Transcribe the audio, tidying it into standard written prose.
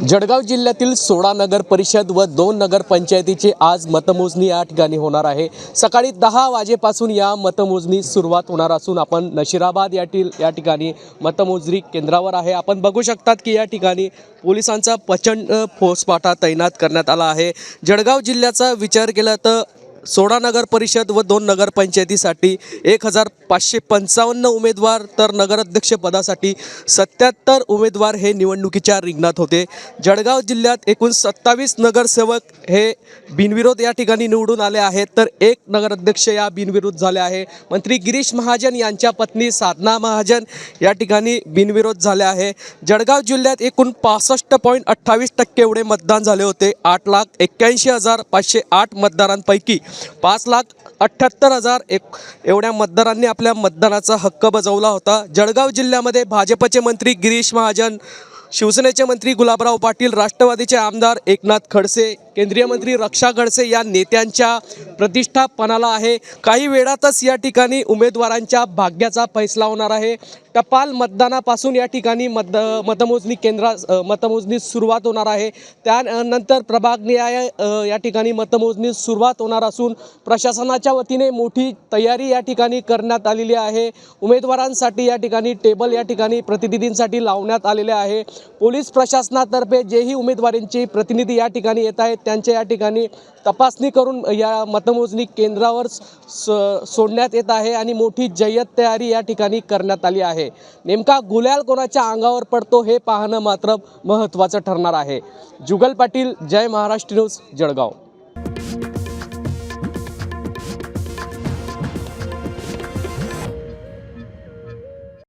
जळगाव जिल्ह्यातील 16 नगर परिषद व 2 नगर पंचायतीची आज मतमोजणी या ठिकाणी होणार आहे। सकाळी 10 वाजेपासून या मतमोजणी सुरुवात होणार असून आपण नशिराबाद या ठिकाणी मतमोजणी केंद्रावर आहे। आपण बघू शकतात की या ठिकाणी पोलिसांचा प्रचंड फौजफाटा तैनात करण्यात आला आहे। जळगाव जिल्ह्याचा विचार केला तर 16 नगर परिषद व 2 नगर पंचायतीसाठी 1555 उमेदवार तर नगराध्यक्ष पदासाठी 77 उमेदवार हे निवडणुकीच्या रिंगणात होते। जळगाव जिल्ह्यात एकूण 27 नगरसेवक हे बिनविरोध या ठिकाणी निवडून आले आहेत, तर एक नगराध्यक्ष या बिनविरोध झाले आहे। मंत्री गिरीश महाजन यांच्या पत्नी साधना महाजन या ठिकाणी बिनविरोध झाले आहे। जळगाव जिल्ह्यात एकूण 65.28% एवढे मतदान झाले होते। 8,81,508 मतदारांपैकी 5,78,000 एवढ्या मतदारांनी आपल्या मतदानाचा हक्क बजावला होता। जळगाव जिल्ह्यामध्ये भाजपचे मंत्री गिरीश महाजन, शिवसेनेचे मंत्री गुलाबराव पाटील, राष्ट्रवादीचे आमदार एकनाथ खडसे, केंद्रीय मंत्री रक्षा खडसे या नेत्यांच्या प्रतिष्ठा पणाला आहे। काही वेळातच या ठिकाणी उमेदवारांच्या भाग्याचा फैसला होणार आहे। टपाल मतदानापासून या ठिकाणी मतमोजणी सुरुवात होणार आहे। त्यानंतर प्रभागनिहाय या ठिकाणी मतमोजणी सुरुवात होणार असून प्रशासनाच्या वतीने मोठी तयारी या ठिकाणी करण्यात आलेली आहे। उमेदवारांसाठी या ठिकाणी टेबल या ठिकाणी प्रतिनिधींसाठी लावण्यात आलेले आहे। पोलीस प्रशासनातर्फे जेही उमेदवारांचे प्रतिनिधी या ठिकाणी येत आहेत त्यांच्या या ठिकाणी तपासणी करून या मतमोजणी केंद्रावर सोडण्यात येत आहे आणि मोठी जय्यत तयारी या ठिकाणी करण्यात आली आहे। नेमका गुलाल कोणाच्या अंगावर पडतो हे पाहणं मात्र महत्त्वाचं ठरणार आहे। जुगल पाटील, जय महाराष्ट्र न्यूज, जळगाव।